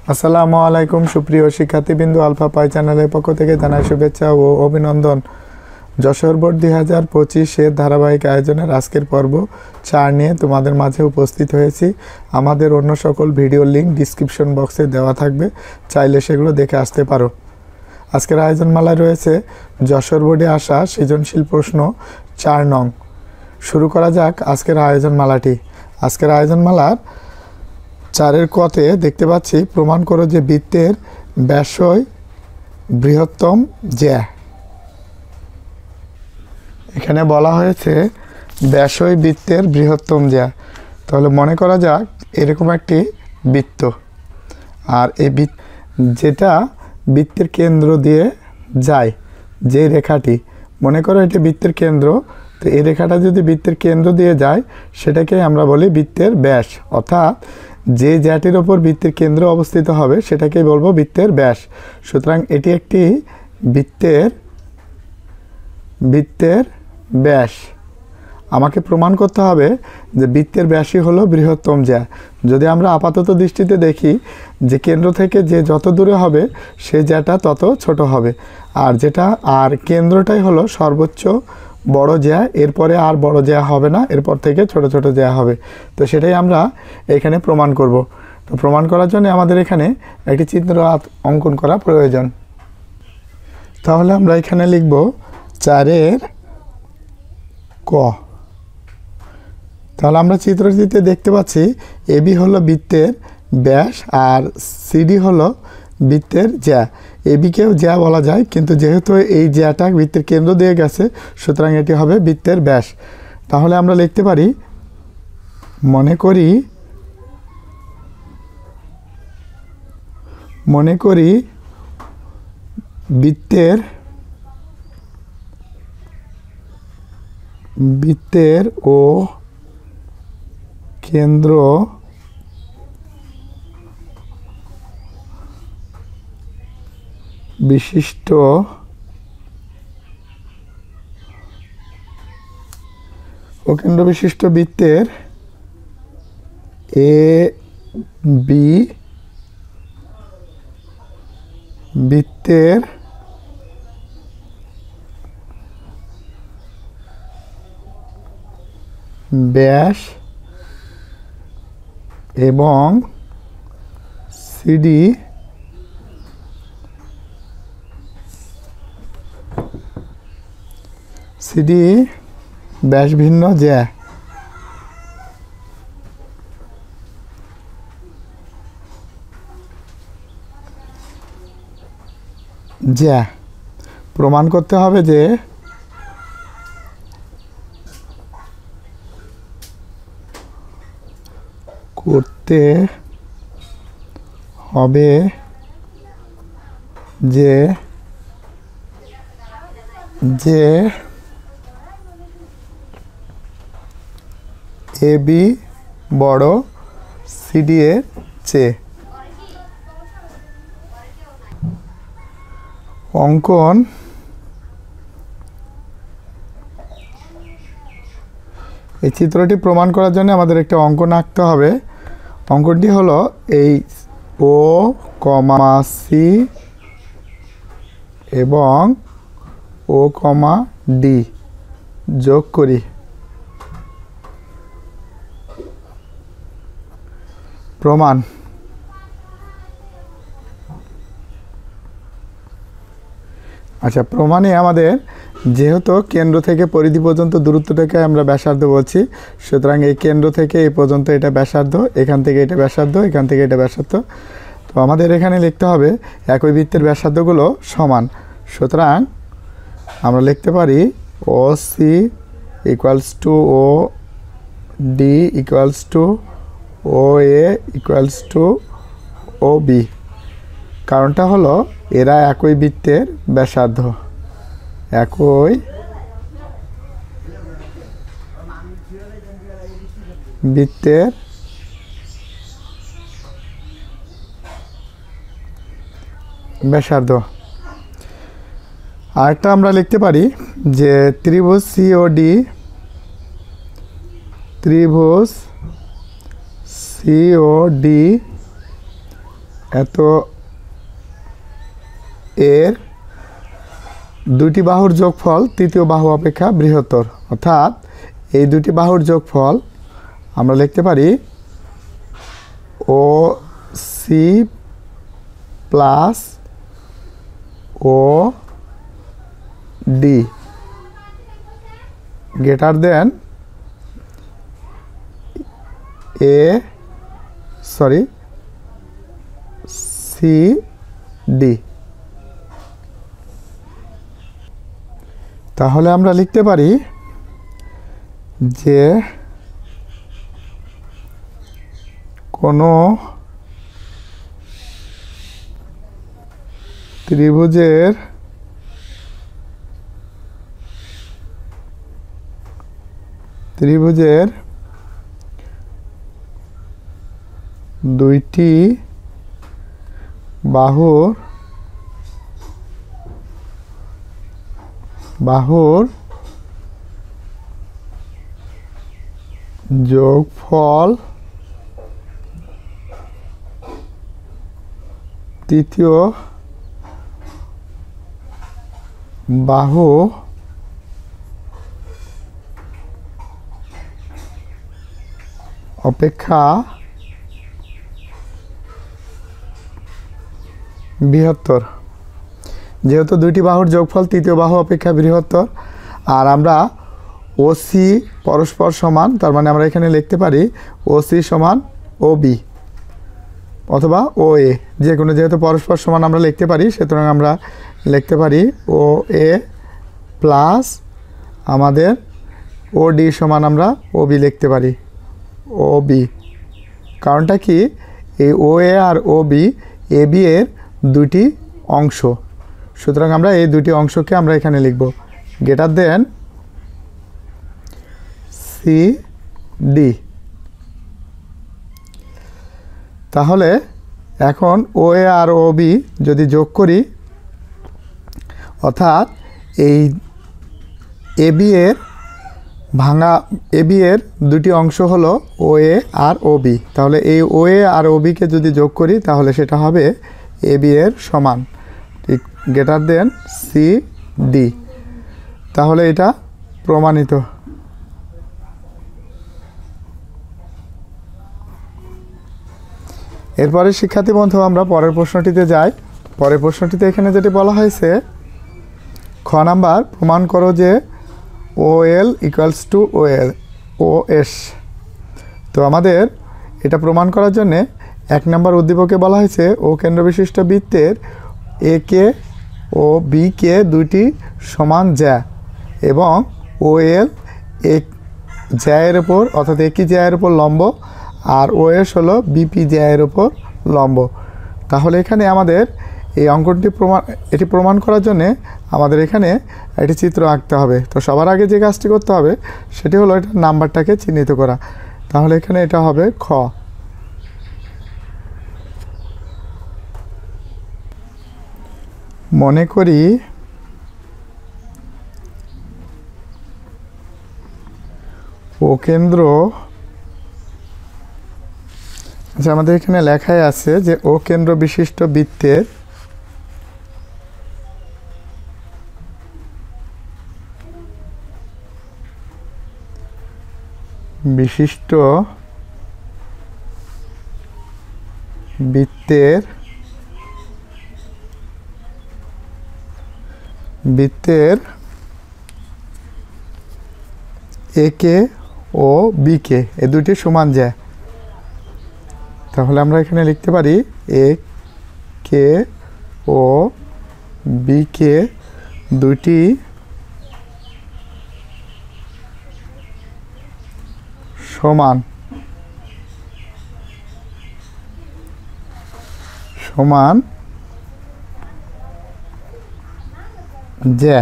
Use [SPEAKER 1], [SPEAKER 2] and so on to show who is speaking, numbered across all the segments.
[SPEAKER 1] আসসালামু আলাইকুম সুপ্রিয় শিক্ষার্থীবৃন্দ, আলফা পাই চ্যানেলের পক্ষ থেকে জানাই শুভেচ্ছা ও অভিনন্দন। যশোর বোর্ড 2025-এর ধারাবাহিক আয়োজনের আজকের পর্ব 4 নিয়ে তোমাদের মাঝে উপস্থিত হয়েছি। আমাদের অন্য সকল ভিডিওর লিঙ্ক ডিসক্রিপশন বক্সে দেওয়া থাকবে, চাইলে সেগুলো দেখে আসতে পারো। আজকের আয়োজনমালায় রয়েছে যশোর বোর্ডে আসা সৃজনশীল প্রশ্ন 4 নং। শুরু করা যাক আজকের আয়োজনমালাটি। আজকের আয়োজনমালার 4-এর কতে দেখতে পাচ্ছি, প্রমাণ করো যে বৃত্তের ব্যাসই বৃহত্তম জ্যা। এখানে বলা হয়েছে ব্যাসই বৃত্তের বৃহত্তম জ্যা। তাহলে মনে করা যাক এরকম একটি বৃত্ত, আর এই যেটা বৃত্তের কেন্দ্র দিয়ে যায়, যে রেখাটি, মনে করো এটি বৃত্তের কেন্দ্র, তো এই রেখাটা যদি বৃত্তের কেন্দ্র দিয়ে যায় সেটাকে আমরা বলি বৃত্তের ব্যাস, অর্থাৎ যে জ্যাটির ওপর বৃত্তের কেন্দ্র অবস্থিত হবে সেটাকেই বলবো বৃত্তের ব্যাস। সুতরাং এটি একটি বৃত্তের ব্যাস। আমাকে প্রমাণ করতে হবে যে বৃত্তের ব্যাসই হলো বৃহত্তম জ্যা। যদি আমরা আপাতত দৃষ্টিতে দেখি যে কেন্দ্র থেকে যে যত দূরে হবে সে জ্যাটা তত ছোট হবে, আর কেন্দ্রটাই হলো সর্বোচ্চ বড় জ্যা। এরপরে আর বড় জ্যা হবে না, এরপর থেকে ছোট ছোট জ্যা হবে। তো সেটাই আমরা এখানে প্রমাণ করব। তো প্রমাণ করার জন্য আমাদের এখানে একটি চিত্র অঙ্কন করা প্রয়োজন। তাহলে আমরা এখানে লিখব 4-এর ক। তাহলে আমরা চিত্রটিতে দেখতে পাচ্ছি এবি হলো বৃত্তের ব্যাস আর সিডি হলো বৃত্তের জ্যা। এবিকেও জ্যা বলা যায়, কিন্তু যেহেতু এই জ্যাটা বৃত্তের কেন্দ্র দিয়ে গেছে সুতরাং এটি হবে বৃত্তের ব্যাস। তাহলে আমরা লিখতে পারি, মনে করি বৃত্তের ও কেন্দ্র বিশিষ্ট বৃত্তের এ বি বৃত্তের ব্যাস এবং সিডি ব্যাস ভিন্ন জ্যা। প্রমাণ করতে হবে যে এবি বড় সিডি এর চেয়ে। অঙ্কন এই চিত্রটি প্রমাণ করার জন্য আমাদের একটা অঙ্কন আঁকতে হবে। অঙ্কনটি হলো এই ও কমা সি এবং ও কমা ডি যোগ করি। প্রমাণ। আচ্ছা, প্রমাণে আমাদের যেহেতু কেন্দ্র থেকে পরিধি পর্যন্ত দূরত্বটাকে আমরা ব্যাসার্ধ বলছি, সুতরাং এই কেন্দ্র থেকে এই পর্যন্ত এটা ব্যাসার্ধ, এখান থেকে এটা ব্যাসার্ধ, এখান থেকে এটা ব্যাসার্ধ। তো আমাদের এখানে লিখতে হবে একই বৃত্তের ব্যাসার্ধগুলো সমান। সুতরাং আমরা লিখতে পারি O C equals to O D equals to O A equals to O B. কারণটা হলো এরা একই বৃত্তের ব্যাসার্ধ, একই বৃত্তের ব্যাসার্ধ। আরেকটা আমরা লিখতে পারি যে ত্রিভুজ সিওডি এত এর দুটি বাহুর যোগফল তৃতীয় বাহু অপেক্ষা বৃহত্তর। অর্থাৎ এই দুটি বাহুর যোগফল আমরা লিখতে পারি O C plus O D greater than C D. তাহলে আমরা লিখতে পারি যে কোনো ত্রিভুজের দুইটি বাহুর যোগফল তৃতীয় বাহু অপেক্ষা বৃহত্তর। যেহেতু দুইটি বাহুর যোগফল তৃতীয় বাহু অপেক্ষা বৃহত্তর, আর আমরা ওসি পরস্পর সমান, তার মানে আমরা এখানে লিখতে পারি ওসি সমান ও বি অথবা ও এ, যে কোনো, যেহেতু পরস্পর সমান আমরা লিখতে পারি, সুতরাং আমরা লিখতে পারি ও এ প্লাস আমাদের ও ডি সমান আমরা ও বি লিখতে পারি ও বি। কারণটা কি, এই ও এ আর ও বি এ বি এর দুটি অংশ, সুতরাং আমরা এই দুটি অংশকে আমরা এখানে লিখব গ্রেটার দেন সি ডি। তাহলে এখন ও এ আর ও বি যদি যোগ করি, অর্থাৎ এই এ বি এর দুটি অংশ হলো ও এ আর ও বি। তাহলে এই ও এ আর ও বিকে যদি যোগ করি তাহলে সেটা হবে এ বি এর সমান, ঠিক গ্রেটার দেন সি ডি। তাহলে এটা প্রমাণিত। এরপরে শিক্ষার্থী বন্ধু আমরা পরের প্রশ্নটিতে যাই। পরের প্রশ্নটিতে এখানে যেটি বলা হয়েছে, খ নাম্বার, প্রমাণ করো যে ও এল ইকুয়ালস টু ও এস। তো আমাদের এটা প্রমাণ করার জন্যে 1 নম্বর উদ্দীপকে বলা হয়েছে ও কেন্দ্র বিশিষ্ট বৃত্তের এ কে ও বি কে দুইটি সমান জ্যা এবং ও এল এক জ্যায়ের ওপর, অর্থাৎ একই জ্যায়ের ওপর লম্ব, আর ও এস হলো বিপি জ্যায়ের ওপর লম্ব। তাহলে এখানে আমাদের এই অঙ্কনটি এটি প্রমাণ করার জন্যে আমাদের এখানে একটি চিত্র আঁকতে হবে। তো সবার আগে যে কাজটি করতে হবে সেটি হলো এটা নাম্বারটাকে চিহ্নিত করা। তাহলে এখানে এটা হবে খ। মনে করি ও কেন্দ্র, আচ্ছা আমাদের এখানে লেখাই আছে যে ও কেন্দ্র বিশিষ্ট বৃত্তের বৃত্তের এ কে ও বি কে এ দুটি সমান যায়। তাহলে আমরা এখানে লিখতে পারি এ কে ও বি কে দুটি সমান যে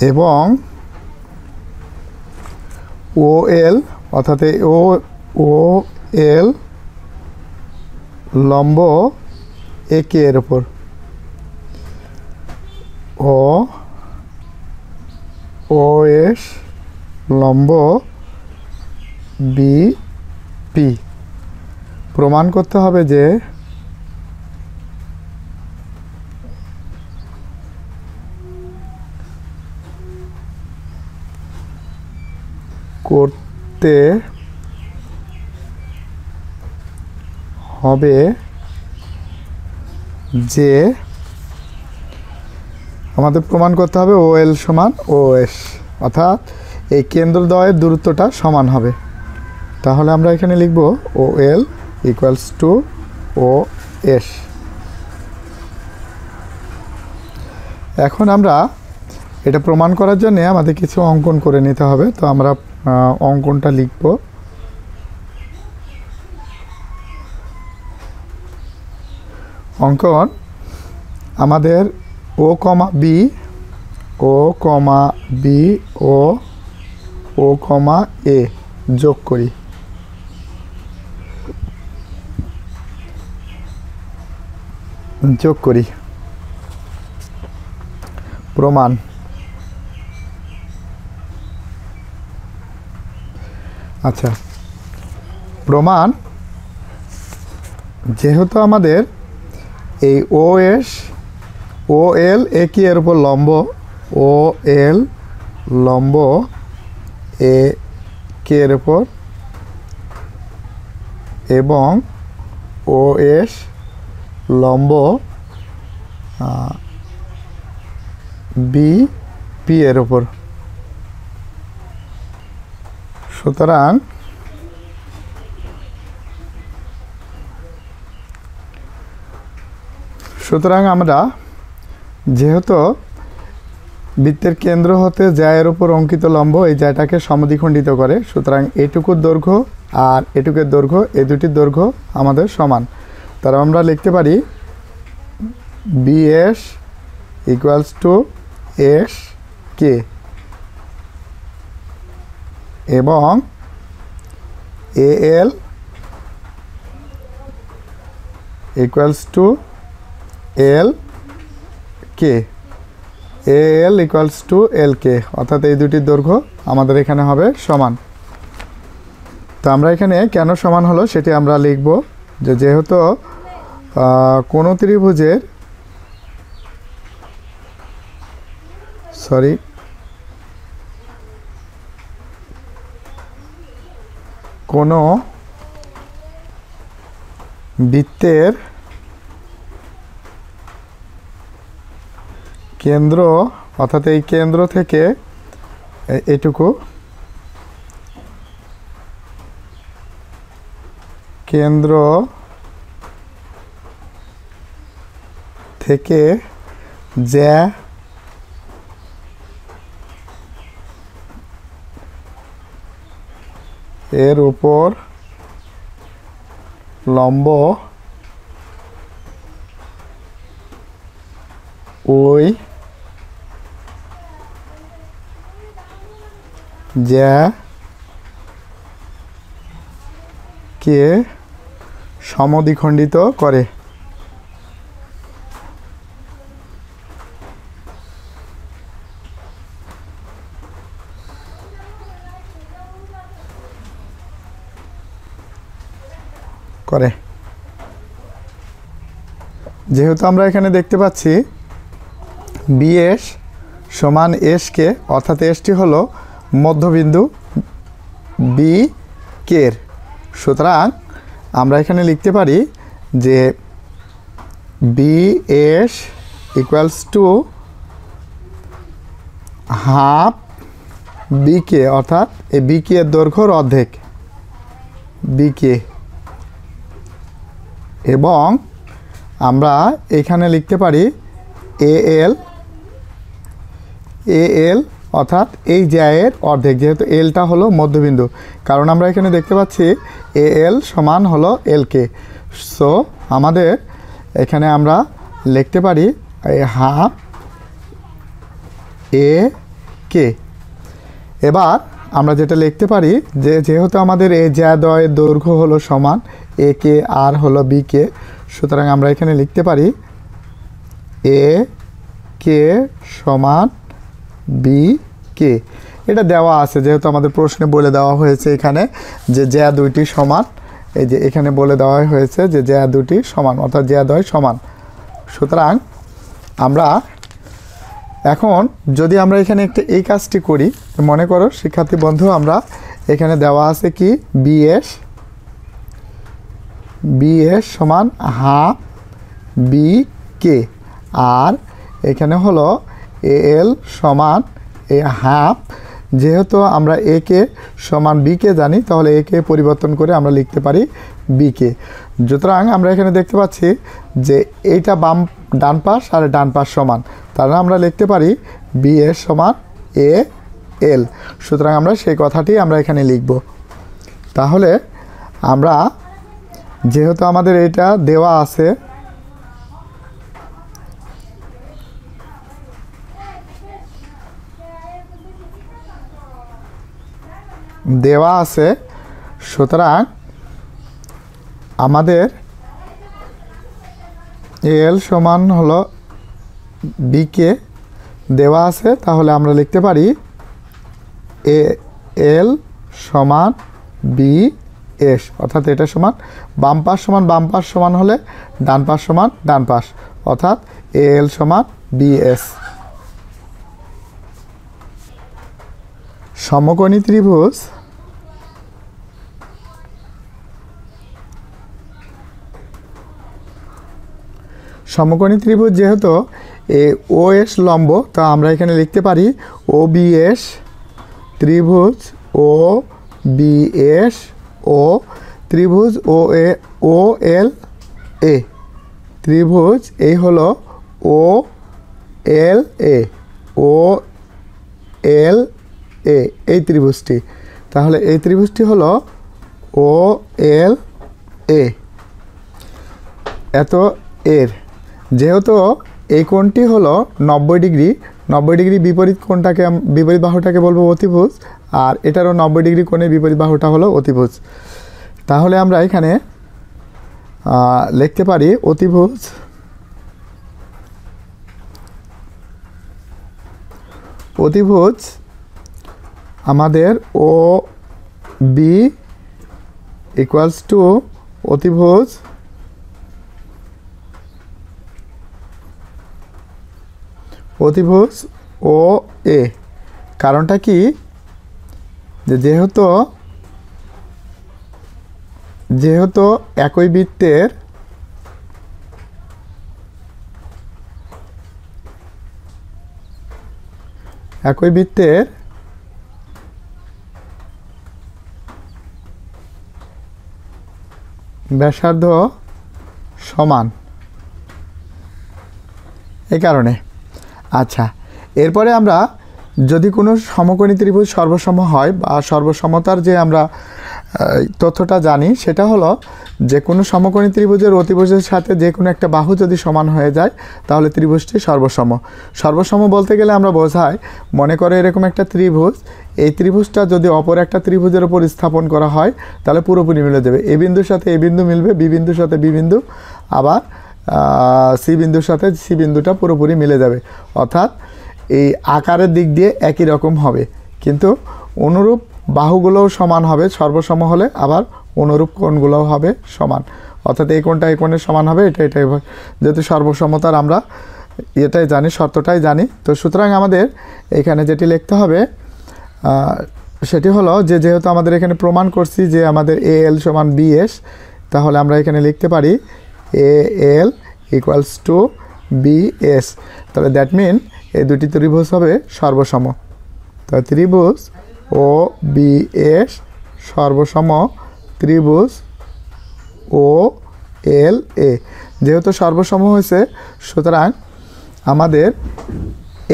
[SPEAKER 1] এবং ও এল, অর্থাৎ ও এল লম্ব এ কে এর ওপর, ও এস লম্ব বি পি। প্রমাণ করতে হবে যে করতে হবে যে আমাদের প্রমাণ করতে হবে ও এল সমান ও এস, অর্থাৎ এই কেন্দ্রদ্বয়ের দূরত্বটা সমান হবে। তাহলে আমরা এখানে লিখব ও এল ইকুয়ালস টু ও এস। এখন আমরা এটা প্রমাণ করার জন্য আমাদের কিছু অঙ্কন করে নিতে হবে। তো আমরা অঙ্কনটা লিখব। অঙ্কন আমাদের ও কমা বি, ও কমা বি ও কমা এ যোগ করি। প্রমাণ। আচ্ছা, প্রমাণ যেহেতু আমাদের এই ও এস ও এল এ কি এর উপর লম্ব, ও এল লম্ব এ কে এর উপর এবং ও এস লম্ব বি পি এর উপর। সুতরাং আমরা যেহেতু বৃত্তের কেন্দ্র হতে জ্যায়ের উপর অঙ্কিত লম্ব এই জ্যাটাকে সমদ্বিখণ্ডিত করে, সুতরাং এটুকুর দৈর্ঘ্য আর এটুকুর দৈর্ঘ্য, এই দুটির দৈর্ঘ্য আমাদের সমান। তার আমরা লিখতে পারি BS equals to S K এবং A L equals to L K, A L equals to L K, অর্থাৎ এই দুটির দৈর্ঘ্য আমাদের এখানে হবে সমান। তো আমরা এখানে কেন সমান হলো সেটি আমরা লিখব যে যেহেতু কোনো ত্রিভুজের কোনো বৃত্তের কেন্দ্র, অর্থাৎ এই কেন্দ্র থেকে এটুকু কেন্দ্র থেকে জ্যা এর উপর লম্ব ওই জ্যা কে সমদ্বিখণ্ডিত করে। যেহেতু আমরা এখানে দেখতে পাচ্ছি বিএস সমান এস কে, অর্থাৎ এসটি হলো মধ্যবিন্দু বি কের, সুতরাং আমরা এখানে লিখতে পারি যে B S equals to half B K, অর্থাৎ এই বি কে এর দৈর্ঘ্যর অর্ধেক বি কে, এবং আমরা এখানে লিখতে পারি এ এল অর্থাৎ এই জ্যায়ের অর্ধেক, যেহেতু এলটা হলো মধ্যবিন্দু, কারণ আমরা এখানে দেখতে পাচ্ছি এ এল সমান হলো এল কে। সো আমাদের এখানে আমরা লিখতে পারি হাফ এ কে। এবার আমরা যেটা লিখতে পারি যে যেহেতু আমাদের এই জ্যাদ্বয়ের দৈর্ঘ্য হলো সমান এ কে আর হলো বি কে, সুতরাং আমরা এখানে লিখতে পারি এ কে সমান বি কে। এটা দেওয়া আছে, যেহেতু আমাদের প্রশ্নে বলে দেওয়া হয়েছে এখানে যে জ্যা দুইটি সমান, এই যে এখানে বলে দেওয়া হয়েছে যে জ্যা দুটি সমান, অর্থাৎ জ্যাদ্বয় সমান। সুতরাং আমরা এখন যদি আমরা এখানে একটা এই কাজটি করি, মনে করো শিক্ষার্থী বন্ধু, আমরা এখানে দেওয়া আছে কি বিএস সমান হাফ বি কে, আর এখানে হলো এল সমান এ হাফ। যেহেতু আমরা এ কে সমান বি কে জানি, তাহলে এ কে পরিবর্তন করে আমরা লিখতে পারি বি কে। সুতরাং আমরা এখানে দেখতে পাচ্ছি যে এইটা ডান পাশ আর ডান পাশ সমান, তাহলে আমরা লিখতে পারি বি এস সমান এ এল। সুতরাং আমরা সেই কথাটি আমরা এখানে লিখব। তাহলে আমরা যেহেতু আমাদের এটা দেওয়া আছে, সুতরাং আমাদের এল সমান হলো বি কে দেওয়া আছে, তাহলে আমরা লিখতে পারি এ এল সমান বি এস, অর্থাৎ এটা সমান বাম পাশ সমান হলে ডান পাশ সমান ডান পাশ, অর্থাৎ এ এল সমান বি এস। সমকোণী ত্রিভুজ যেহেতু ও এস লম্ব, তা আমরা এখানে লিখতে পারি ও বি এস ত্রিভুজ ও বি এস ও ত্রিভুজ ও এল এ, ত্রিভুজ এই হলো ও এল এ এই ত্রিভুজটি। তাহলে এই ত্রিভুজটি হলো ও এল এ এত এর। যেহেতু এই কোণটি হলো 90 ডিগ্রি, বিপরীত কোণটাকে বিপরীত বাহুটাকে বলবো অতিভুজ, আর এটারও 90 ডিগ্রি কোণের বিপরীত বাহুটা হলো অতিভুজ। তাহলে আমরা এখানে লিখতে পারি অতিভুজ আমাদের ও বি ইকুয়ালস টু অতিভুজ ও এ। কারণটা কি, যেহেতু একই বৃত্তের ব্যাসার্ধ সমান, এই কারণে। আচ্ছা, এরপরে আমরা যদি কোনো সমকোণী ত্রিভুজ সর্বসম হয় বা সর্বসমতার যে আমরা তথ্যটা জানি, সেটা হলো যে কোনো সমকোণী ত্রিভুজের অতিভুজের সাথে যে কোনো একটা বাহু যদি সমান হয়ে যায়, তাহলে ত্রিভুজটি সর্বসম বলতে গেলে আমরা বোঝাই, মনে করে এরকম একটা ত্রিভুজ, এই ত্রিভুজটা যদি অপর একটা ত্রিভুজের উপর স্থাপন করা হয়, তাহলে পুরোপুরি মিলে যাবে। এ বিন্দুর সাথে এ বিন্দু মিলবে, বি বিন্দুর সাথে বি বিন্দু, আবার সি বিন্দুর সাথে সি বিন্দুটা পুরোপুরি মিলে যাবে। অর্থাৎ এই আকারের দিক দিয়ে একই রকম হবে, কিন্তু অনুরূপ বাহুগুলোও সমান হবে সর্বসম হলে, আবার অনুরূপ কোণগুলোও হবে সমান। অর্থাৎ এই কোণটা এই কোণের সমান হবে, এটাই যেহেতু সর্বসমতার আমরা এটাই জানি, শর্তটাই জানি। তো সুতরাং আমাদের এখানে যেটি লিখতে হবে সেটি হলো যে যেহেতু আমাদের এখানে প্রমাণ করছি যে আমাদের এ এল সমান বি এস, তাহলে আমরা এখানে লিখতে পারি এ L equals two B S. তাহলে দ্যাট মিন এই দুটি ত্রিভুজ হবে সর্বসম। তো ত্রিভুজ ও বি এস সর্বসম ত্রিভুজ ও এল এ। যেহেতু সর্বসম হয়েছে, সুতরাং আমাদের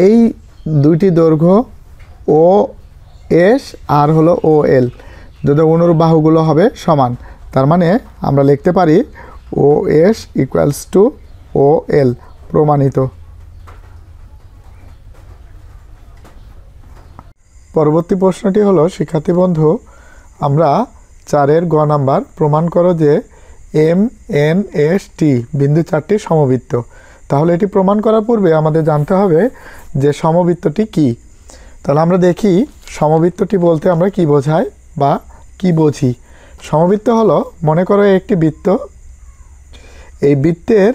[SPEAKER 1] এই দুইটি দৈর্ঘ্য ও এস আর হলো ও এল, যদি অনুরূপ বাহুগুলো হবে সমান, তার মানে আমরা লিখতে পারি ও এস ইকুয়ালস টু ও এল, প্রমাণিত। পরবর্তী প্রশ্নটি হলো, শিক্ষার্থী বন্ধু, আমরা 4-এর গ নাম্বার, প্রমাণ করো যে এম এন এস টি বিন্দু 4টি সমবৃত্ত। তাহলে এটি প্রমাণ করার পূর্বে আমাদের জানতে হবে যে সমবৃত্তটি কি। তাহলে আমরা দেখি সমবৃত্তটি বলতে আমরা কি বোঝাই বা কি বুঝি? সমবৃত্ত হলো, মনে করো একটি বৃত্ত, এই বৃত্তের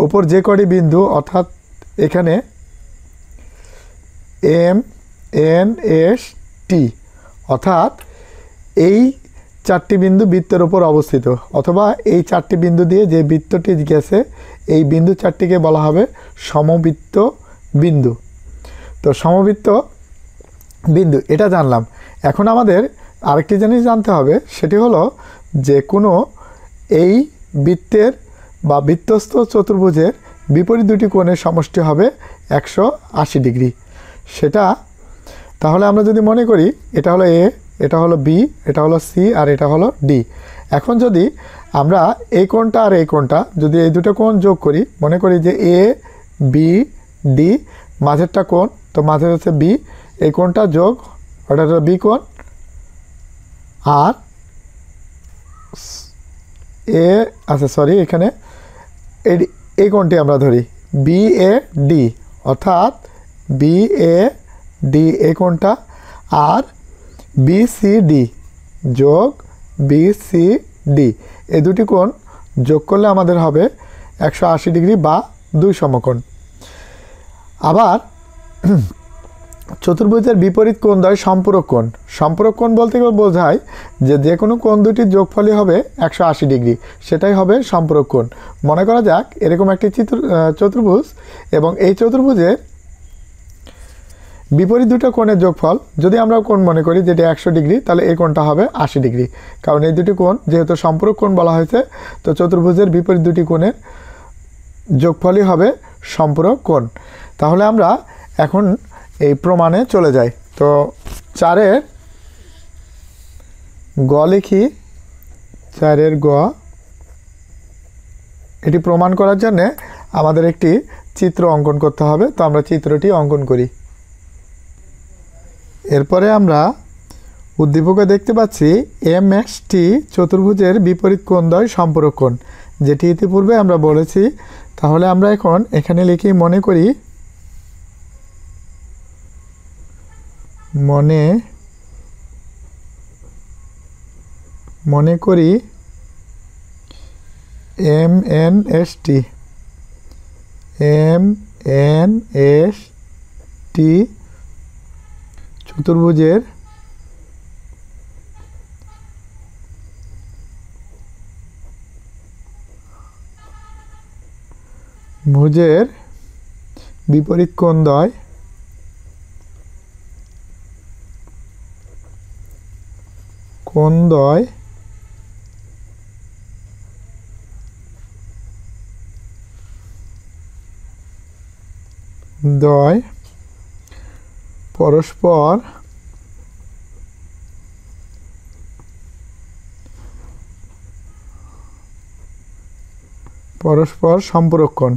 [SPEAKER 1] উপর যে কটি বিন্দু, অর্থাৎ এখানে এম এন এস টি, অর্থাৎ এই চারটি বিন্দু বৃত্তের উপর অবস্থিত, অথবা এই চারটি বিন্দু দিয়ে যে বৃত্তটি গেছে এই বিন্দু চারটিকে বলা হবে সমবৃত্ত বিন্দু। তো সমবৃত্ত বিন্দু এটা জানলাম। এখন আমাদের আরেকটি জিনিস জানতে হবে, সেটি হলো যে কোনো এই বৃত্তের বা বৃত্তস্থ চতুর্ভুজের বিপরীত দুটি কোণের সমষ্টি হবে 180 ডিগ্রি। সেটা তাহলে আমরা যদি মনে করি এটা হলো এ, এটা হলো বি, এটা হলো সি, আর এটা হলো ডি। এখন যদি আমরা এই কোণটা আর এই কোণটা যদি এই দুটো কোণ যোগ করি, মনে করি যে এ বি ডি, মাঝেরটা কোণ, তো মাঝের হচ্ছে বি, এই কোণটা যোগ ওটা হলো বি কোণ, আর এ আচ্ছা সরি এখানে এই কোণটি আমরা ধরি বি এ ডি, অর্থাৎ বি এ ডি এই কোণটা, আর বি সি ডি যোগ বি সি ডি, এই দুটি কোণ যোগ করলে আমাদের হবে 180 ডিগ্রি বা 2 সমকোণ। আবার চতুর্ভুজের বিপরীত কোণদ্বয় সম্পূরক কোণ। সম্পূরক কোণ বলতে বোঝায় যে কোনো কোণ দুটির যোগফলই হবে 180 ডিগ্রি, সেটাই হবে সম্পূরক কোণ। মনে করা যাক এরকম একটি চতুর্ভুজ, এবং এই চতুর্ভুজের বিপরীত দুটো কোণের যোগফল যদি আমরা কোণ মনে করি যেটা 100 ডিগ্রি, তাহলে এই কোণটা হবে 80 ডিগ্রি, কারণ এই দুটি কোণ যেহেতু সম্পূরক কোণ বলা হয়েছে, তো চতুর্ভুজের বিপরীত দুটি কোণের যোগফলই হবে সম্পূরক কোণ। তাহলে আমরা এখন এই প্রমাণে চলে যাই। তো 4-এর গ লিখি, 4-এর গ। এটি প্রমাণ করার জন্য আমাদের একটি চিত্র অঙ্কন করতে হবে, তো আমরা চিত্রটি অঙ্কন করি। এরপরে আমরা উদ্দীপকে দেখতে পাচ্ছি এম এক্স টি চতুর্ভুজের বিপরীত কোণদ্বয় সম্পূরক কোণ, যেটি ইতিপূর্বে আমরা বলেছি। তাহলে আমরা এখন এখানে লিখি, মনে করি এম এন এস টি চতুর্ভুজের বিপরীত কোণদ্বয় পরস্পর সম্পূরক কোণ।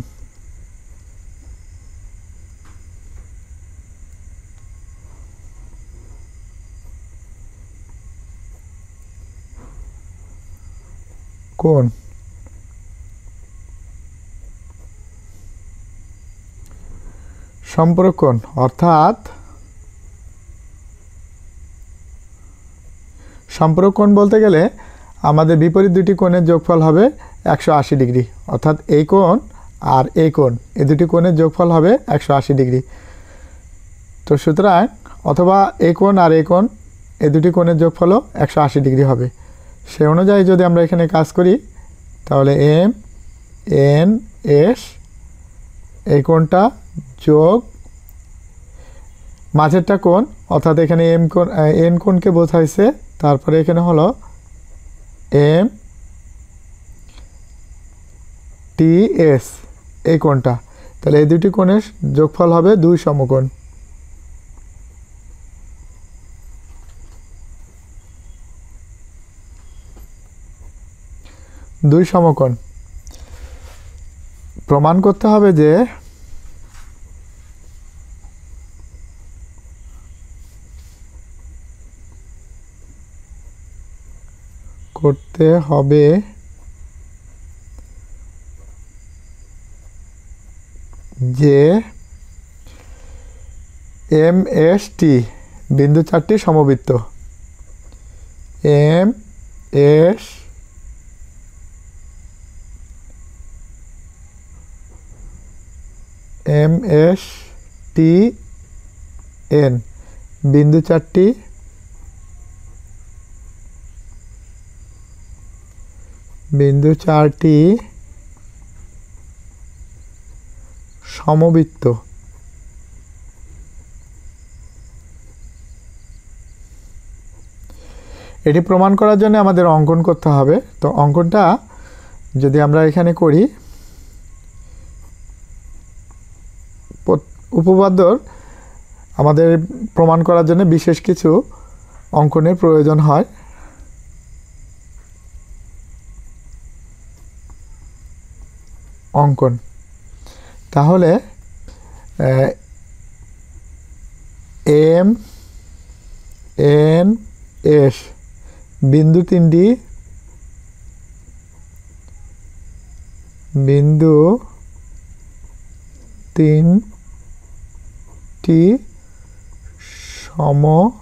[SPEAKER 1] সম্পূরক কোণ অর্থাৎ সম্পূরক কোণ বলতে গেলে আমাদের বিপরীত দুটি কোণের যোগফল হবে 180 ডিগ্রি, অর্থাৎ এই কোণ আর এই কোণ, এই দুটি কোণের যোগফল হবে 180 ডিগ্রি। তো সুতরাং অথবা এই কোণ আর এই কোণ, এই দুটি কোণের যোগফলও 180 ডিগ্রি হবে। সে অনুযায়ী যদি আমরা এখানে কাজ করি, তাহলে এম এন এস এই কোণটা যোগ মাঝেরটা কোণ, অর্থাৎ এখানে এন কোণকে বোঝাইছে, তারপরে এখানে হলো এম টি এস এই কোণটা, তাহলে এই দুটি কোণের যোগফল হবে 2 সমকোণ। প্রমাণ করতে হবে যে এম এস টি বিন্দু চারটি সমবৃত্ত M S M S T N বিন্দু চারটি সমবৃত্ত এটি প্রমাণ করার জন্য আমাদের অঙ্কন করতে হবে। তো অঙ্কনটা যদি আমরা এখানে করি, উপপাদ্যর আমাদের প্রমাণ করার জন্য বিশেষ কিছু অঙ্কনের প্রয়োজন হয়। অঙ্কন তাহলে এম এন এস বিন্দু তিনটি সমরেখ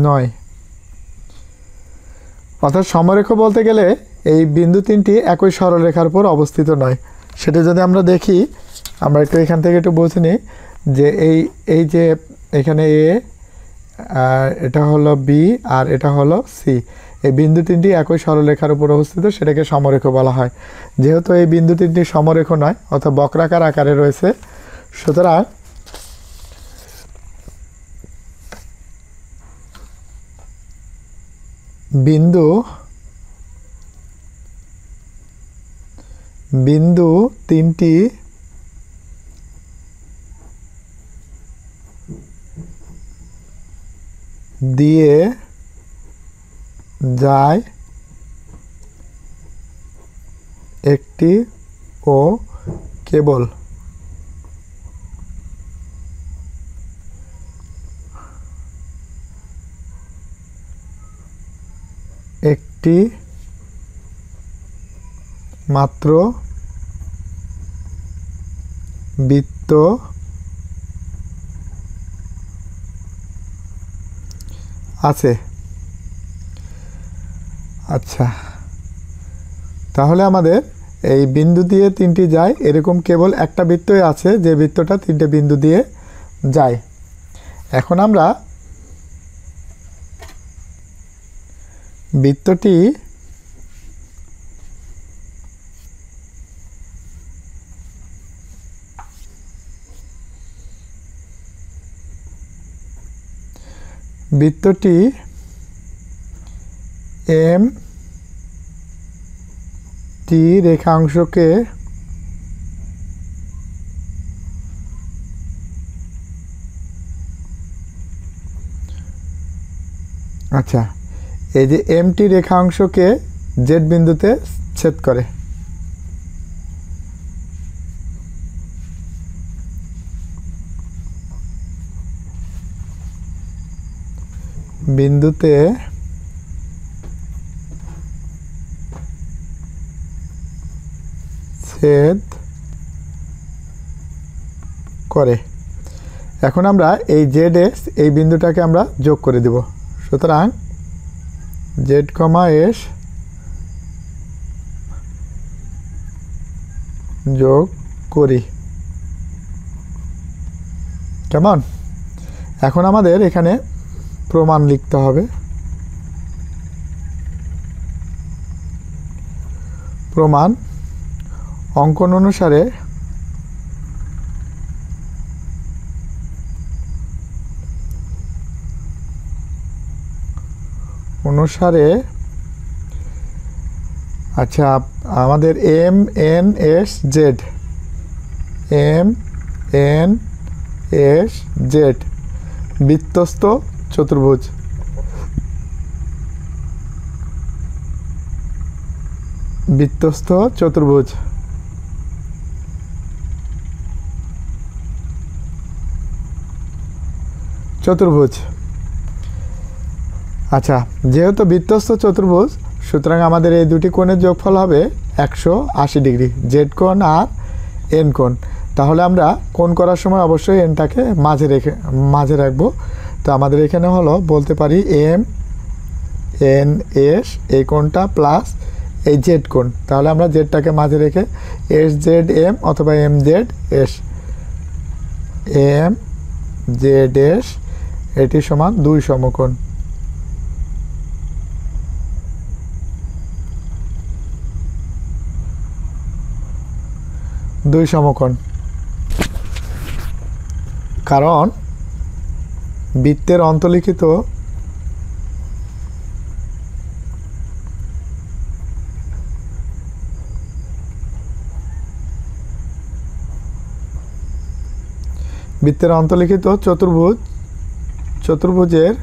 [SPEAKER 1] নয়। অর্থাৎ সমরেখ বলতে গেলে এই বিন্দু তিনটি একই সরলরেখার উপর অবস্থিত নয়। সেটা যদি আমরা দেখি, আমরা একটু এখান থেকে একটু বুঝে নিই যে এই যে এখানে এ, এটা হলো বি আর এটা হলো সি, এই বিন্দু তিনটি একই সরলরেখার উপর অবস্থিত, সেটাকে সমরেখ বলা হয়। যেহেতু এই বিন্দু তিনটি সমরেখ নয় অর্থাৎ বক্রাকার আকারে রয়েছে, সুতরাং বিন্দু তিনটি দিয়ে যায় একটি ও কেবল একটি মাত্র বৃত্ত আছে। আচ্ছা, তাহলে আমাদের এই বিন্দু দিয়ে তিনটি যায় এরকম কেবল একটা বৃত্তই আছে, যে বৃত্তটা তিনটে বিন্দু দিয়ে যায়। এখন আমরা বৃত্তটি এম টি রেখাংশকে আচ্ছা, এই যে এম টি রেখাংশকে জেড বিন্দুতে ছেদ করে। বিন্দুতে ছেদ করে। এখন আমরা এই জেড এক্স এই বিন্দুটাকে আমরা যোগ করে দেব। সুতরাং জেড কমা এস যোগ করি। কেমন? এখন আমাদের এখানে প্রমাণ লিখতে হবে। প্রমাণ অঙ্কন অনুসারে আচ্ছা, আমাদের এম এন এস জেড বৃত্তস্থ চতুর্ভুজ। আচ্ছা, যেহেতু বৃত্তস্থ চতুর্ভুজ, সুতরাং আমাদের এই দুটি কোণের যোগফল হবে 180 ডিগ্রি। জেড কোণ আর এন কোণ। তাহলে আমরা কোণ করার সময় অবশ্যই এনটাকে মাঝে রাখবো। তো আমাদের এখানে হলো বলতে পারি এম এন এস এই কোণটা প্লাস এই জেড কোণ। তাহলে আমরা জেডটাকে মাঝে রেখে এস জেড এম অথবা M Z S, M Z S এটি সমান 2 সমকোণ। কারণ বৃত্তের অন্তর্লিখিত চতুর্ভুজের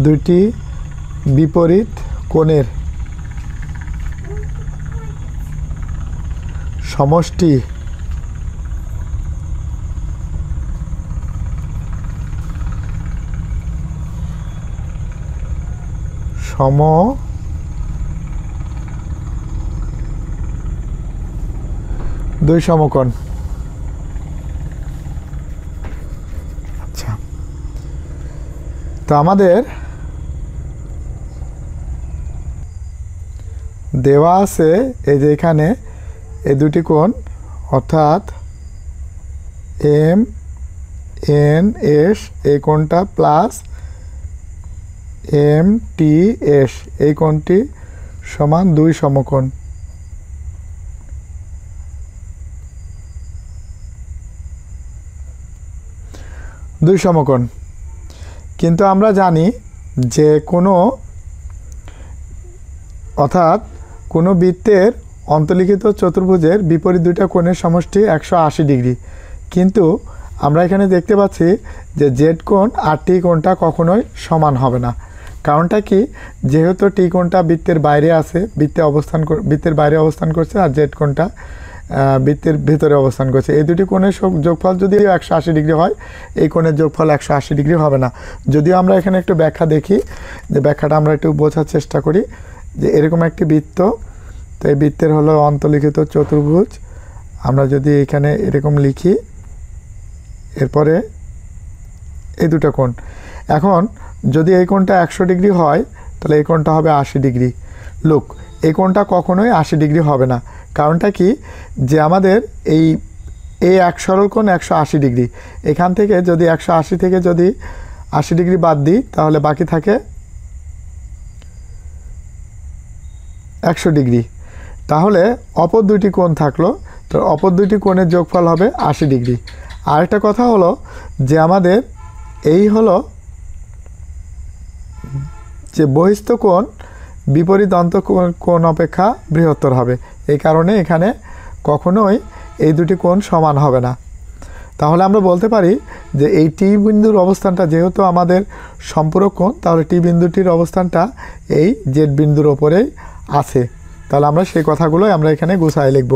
[SPEAKER 1] দুইটি বিপরীত কোণের সমষ্টি দুই সমকোণ। আচ্ছা, তো আমাদের দেওয়া আছে এই যে এখানে এই দুটি কোণ অর্থাৎ এম এন এস এই কোণটা প্লাস এম টি এস এই কোণটি সমান 2 সমকোণ। কিন্তু আমরা জানি যে কোনো বৃত্তের অন্তর্লিখিত চতুর্ভুজের বিপরীত দুইটা কোণের সমষ্টি 180 ডিগ্রি। কিন্তু আমরা এখানে দেখতে পাচ্ছি যে জেড কোণ আর টি কোণটা কখনোই সমান হবে না। কারণটা কি? যেহেতু টি কোণটা বৃত্তের বাইরে আছে, বৃত্তের বাইরে অবস্থান করছে, আর জেড কোণটা বৃত্তের ভেতরে অবস্থান করছে। এই দুটি কোণের যোগফল যদি 180 ডিগ্রি হয়, এই কোণের যোগফল 180 ডিগ্রি হবে না। যদিও আমরা এখানে একটু ব্যাখ্যা দেখি, যে ব্যাখ্যাটা আমরা একটু বোঝার চেষ্টা করি। যে এরকম একটি বৃত্ত, তো এই বৃত্তের হলো অন্তর্লিখিত চতুর্ভুজ। আমরা যদি এখানে এরকম লিখি, এরপরে এই দুটো কোণ, এখন যদি এই কোণটা 100 ডিগ্রি হয় তাহলে এই কোণটা হবে 80 ডিগ্রি। লুক, এই কোণটা কখনোই 80 ডিগ্রি হবে না। কারণটা কি? যে আমাদের এই এক সরল কোণ 180 ডিগ্রি। এখান থেকে যদি 180 থেকে যদি 80 ডিগ্রি বাদ দিই তাহলে বাকি থাকে 100 ডিগ্রি। তাহলে অপর দুইটি কোণ থাকলো, তো অপর দুইটি কোণের যোগফল হবে 80 ডিগ্রি। আরেকটা কথা হলো যে আমাদের এই হলো যে বহিস্থ কোণ বিপরীত অন্তঃকোণ অপেক্ষা বৃহত্তর হবে। এই কারণে এখানে কখনোই এই দুটি কোণ সমান হবে না। তাহলে আমরা বলতে পারি যে এই টি বিন্দুর অবস্থানটা যেহেতু আমাদের সম্পূরক কোণ, তাহলে টি বিন্দুটির অবস্থানটা এই জেড বিন্দুর ওপরেই আছে। তাহলে আমরা সেই কথাগুলোই আমরা এখানে গুছায় লিখব।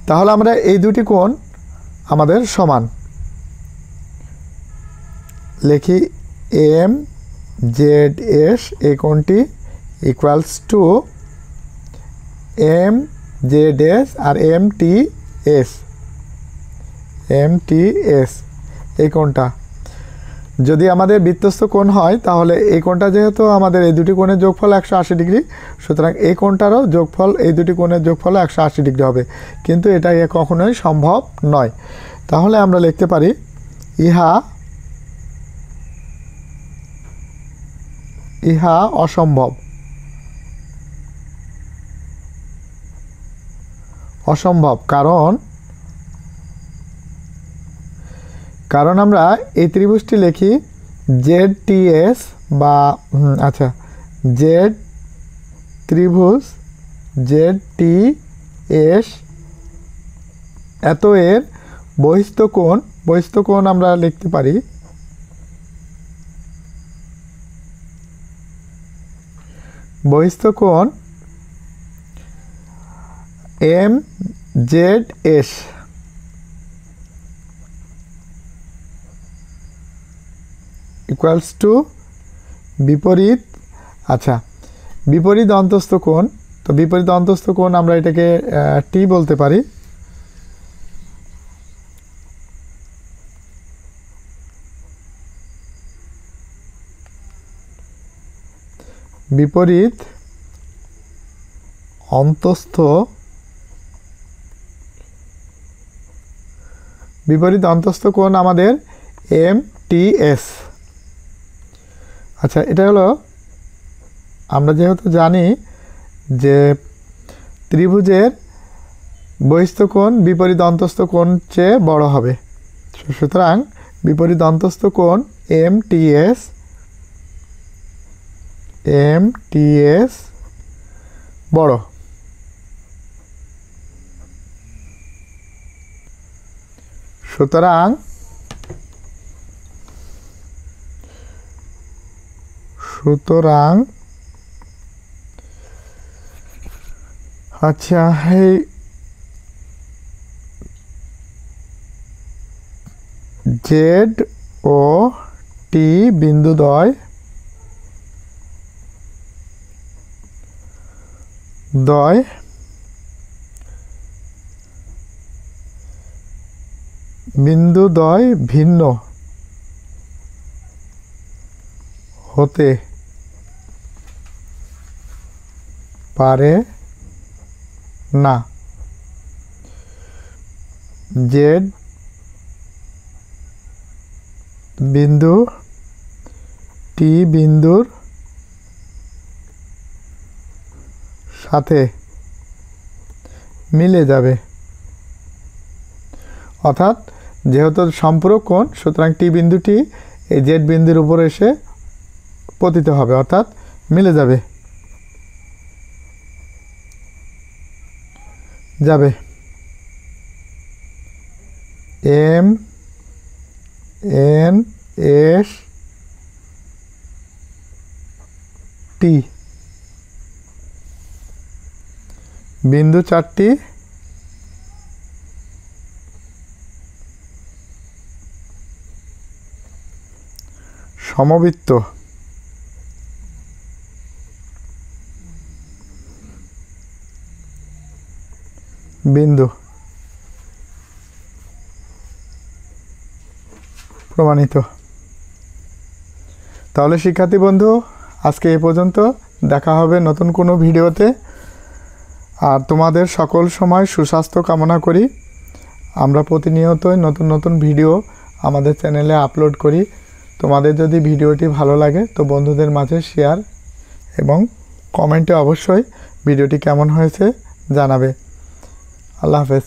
[SPEAKER 1] তাহলে আমরা এই দুটি কোণ আমাদের সমান লিখি, এম জেড এস এই কোণটি equals to M Z S আর এম টি এস এই কোণটা যদি আমাদের বৃত্তস্থ কোণ হয়, তাহলে এই কোণটা যেহেতু আমাদের এই দুটি কোণের যোগফল 180 ডিগ্রি, সুতরাং এই কোণটারও যোগফল এই দুটি কোণের যোগফল 180 ডিগ্রি হবে। কিন্তু এটা কখনোই সম্ভব নয়। তাহলে আমরা লিখতে পারি ইহা অসম্ভব। কারণ আমরা এই ত্রিভুজটি লিখি জেড টি এস বা জেড ত্রিভুজ জেড টি এস এত এর বহিস্থ কোণ আমরা লিখতে পারি বহিস্থ কোণ MZS ইকুয়ালস টু বিপরীত, আচ্ছা বিপরীত অন্তস্থ কোণ। তো বিপরীত অন্তস্থ কোণ আমরা এটাকে টি বলতে পারি। বিপরীত অন্তস্থ কোণ আমাদের MTS। আচ্ছা, এটা হলো আমরা যেহেতু জানি যে ত্রিভুজের বহিস্থ কোণ বিপরীত অন্তস্থ কোণ চেয়ে বড় হবে, সুতরাং বিপরীত অন্তস্থ কোণ MTS বড়। সুতরাং আচ্ছা, এই জেড ও টি বিন্দুদ্বয় ভিন্ন হতে পারে না। জেড বিন্দু টি বিন্দুর সাথে মিলে যাবে, অর্থাৎ যেহেতু সম্পূরক কোণ, সুতরাং টি বিন্দুটি এই জেড বিন্দুর উপর এসে পতিত হবে, অর্থাৎ মিলে যাবে। MNS T বিন্দু চারটি সমবৃত্ত বিন্দু প্রমাণিত। তাহলে শিক্ষার্থী বন্ধু, আজকে এই পর্যন্ত, দেখা হবে নতুন কোনো ভিডিওতে। আর তোমাদের সকল সময় সুস্বাস্থ্য কামনা করি। আমরা প্রতিনিয়তই নতুন নতুন ভিডিও আমাদের চ্যানেলে আপলোড করি। তোমাদের যদি ভিডিওটি ভালো লাগে তো বন্ধুদের মাঝে শেয়ার এবং কমেন্টে অবশ্যই ভিডিওটি কেমন হয়েছে জানাবে। আল্লাহ হাফেজ।